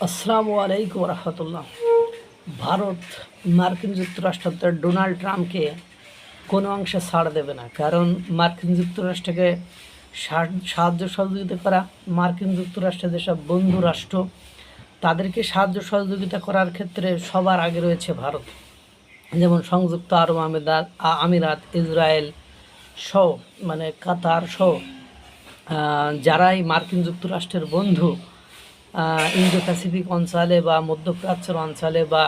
আসসালামু আলাইকুম রহমতুল্লাহ। ভারত মার্কিন যুক্তরাষ্ট্র ডোনাল্ড ট্রাম্পকে কোনো অংশে ছাড় দেবে না, কারণ মার্কিন যুক্তরাষ্ট্রকে সাহায্য সহযোগিতা করা, মার্কিন যুক্তরাষ্ট্রের যেসব বন্ধু রাষ্ট্র তাদেরকে সাহায্য সহযোগিতা করার ক্ষেত্রে সবার আগে রয়েছে ভারত। যেমন সংযুক্ত আরব আমিরাত, ইসরায়েল সহ কাতার সহ যারাই মার্কিন যুক্তরাষ্ট্রের বন্ধু, ইন্দো প্যাসিফিক অঞ্চলে বা মধ্যপ্রাচ্যের অঞ্চলে বা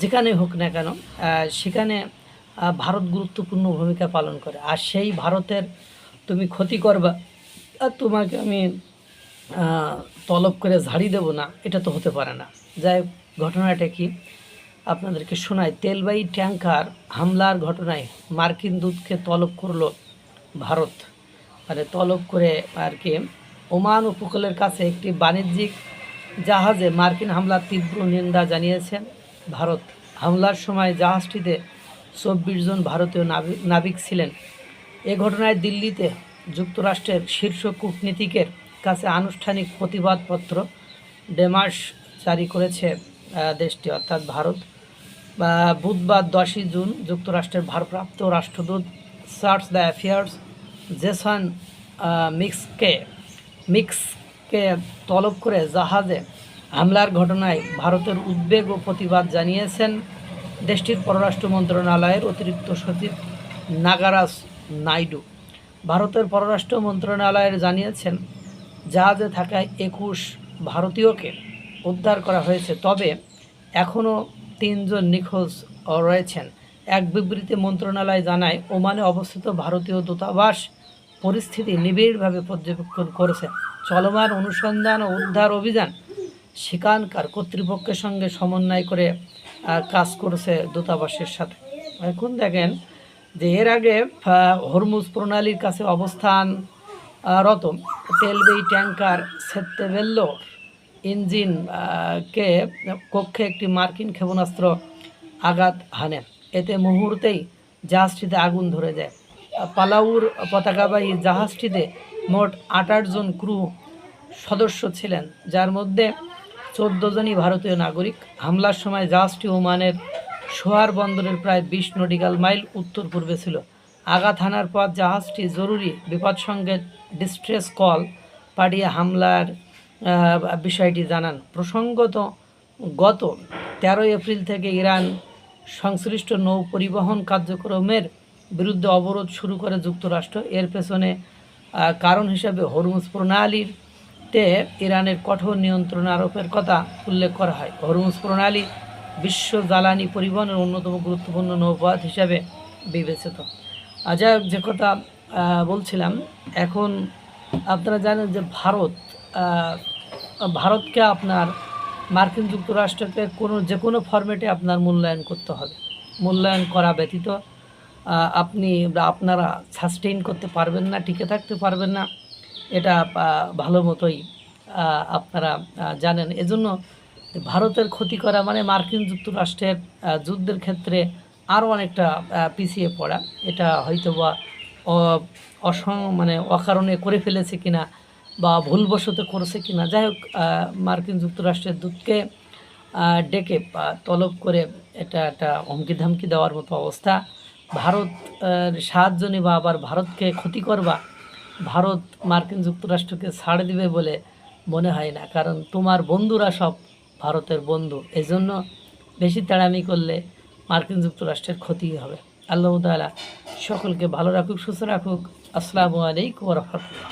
যেখানে হোক না কেন, সেখানে ভারত গুরুত্বপূর্ণ ভূমিকা পালন করে। আর সেই ভারতের তুমি ক্ষতি করবা আর তোমাকে আমি তলব করে ঝাড়ি দেব না, এটা তো হতে পারে না। যাই ঘটনাটা কি আপনাদেরকে শোনায়। তেলবাহী ট্যাঙ্কার হামলার ঘটনায় মার্কিন দূতকে তলব করলো ভারত, তলব করে আর কি ওমান উপকূলের কাছে একটি বাণিজ্যিক জাহাজে মার্কিন হামলার তীব্র নিন্দা জানিয়েছেন ভারত। হামলার সময় জাহাজটিতে 24 জন ভারতীয় নাবিক ছিলেন। এ ঘটনায় দিল্লিতে যুক্তরাষ্ট্রের শীর্ষ কূটনীতিকের কাছে আনুষ্ঠানিক প্রতিবাদপত্র ডেমার্স জারি করেছে দেশটি, অর্থাৎ ভারত। বুধবার 10 জুন যুক্তরাষ্ট্রের ভারপ্রাপ্ত রাষ্ট্রদূত চার্লস দ্য অ্যাফেয়ার্স জেসন মিক্সকে তলব করে জাহাজে হামলার ঘটনায় ভারতের উদ্বেগ ও প্রতিবাদ জানিয়েছেন দেশটির পররাষ্ট্র মন্ত্রণালয়ের অতিরিক্ত সচিব নাগারাজ নাইডু। ভারতের পররাষ্ট্র মন্ত্রণালয়ের জানিয়েছেন জাহাজে থাকা 21 ভারতীয়কে উদ্ধার করা হয়েছে, তবে এখনও 3 জন নিখোঁজ রয়েছেন। এক বিবৃতি মন্ত্রণালয় জানায়, ওমানে অবস্থিত ভারতীয় দূতাবাস পরিস্থিতি নিবিড়ভাবে পর্যবেক্ষণ করেছে। চলমান অনুসন্ধান ও উদ্ধার অভিযান সেখানকার কর্তৃপক্ষের সঙ্গে সমন্বয় করে কাজ করছে দূতাবাসের সাথে। এখন দেখেন যে এর আগে হরমুজ প্রণালীর কাছে অবস্থানরত তেলবাহী ট্যাঙ্কার সেত্তেবেল্লো ইঞ্জিন কে কক্ষে একটি মার্কিন ক্ষেপণাস্ত্র আঘাত হানে। এতে মুহূর্তেই জাহাজটিতে আগুন ধরে যায়। পালাউর পতাকাবাহী জাহাজটিতে মোট 28 জন ক্রু সদস্য ছিলেন, যার মধ্যে 14 জনই ভারতীয় নাগরিক। হামলার সময় জাহাজটি ওমানের সোয়ার বন্দরের প্রায় 20 নটিক্যাল মাইল উত্তর পূর্বে ছিল। আঘাত হানার পর জাহাজটি জরুরি বিপদসংকেত ডিস্ট্রেস কল পাঠিয়ে হামলার বিষয়টি জানান। প্রসঙ্গত গত 13 এপ্রিল থেকে ইরান সংশ্লিষ্ট নৌ পরিবহন কার্যক্রমের বিরুদ্ধে অবরোধ শুরু করে যুক্তরাষ্ট্র। এর পেছনে কারণ হিসেবে হরমুজ প্রণালীতে ইরানের কঠোর নিয়ন্ত্রণ আরোপের কথা উল্লেখ করা হয়। হরমুজ প্রণালী বিশ্ব জ্বালানি পরিবহনের অন্যতম গুরুত্বপূর্ণ নৌপথ হিসাবে বিবেচিত। যাই হোক, যে কথা বলছিলাম, এখন আপনারা জানেন যে ভারতকে আপনার মার্কিন যুক্তরাষ্ট্রকে যে কোনো ফরম্যাটে আপনার মূল্যায়ন করতে হবে। মূল্যায়ন করা ব্যতীত আপনারা সাস্টেইন করতে পারবেন না, টিকে থাকতে পারবেন না, এটা ভালো মতোই আপনারা জানেন। এজন্য ভারতের ক্ষতি করা মানে মার্কিন যুক্তরাষ্ট্রের যুদ্ধের ক্ষেত্রে আরও অনেকটা পিছিয়ে পড়া। এটা হয়তো বা অকারণে করে ফেলেছে কিনা বা ভুলবশত করেছে কিনা। যাই হোক, মার্কিন যুক্তরাষ্ট্রের দূতকে ডেকে তলব করে এটা একটা হুমকি ধামকি দেওয়ার মতো অবস্থা। ভারত সাহায্য নেবা আবার ভারতকে ক্ষতি করবা, ভারত মার্কিন যুক্তরাষ্ট্রকে ছাড় দিবে বলে মনে হয় না, কারণ তোমার বন্ধুরা সব ভারতের বন্ধু। এজন্য বেশি তাড়ামি করলে মার্কিন যুক্তরাষ্ট্রের ক্ষতি হবে। আল্লাহ তাআলা সকলকে ভালো রাখুক, সুস্থ রাখুক। আসসালামু আলাইকুম ওয়া রাহমাতুল্লাহ।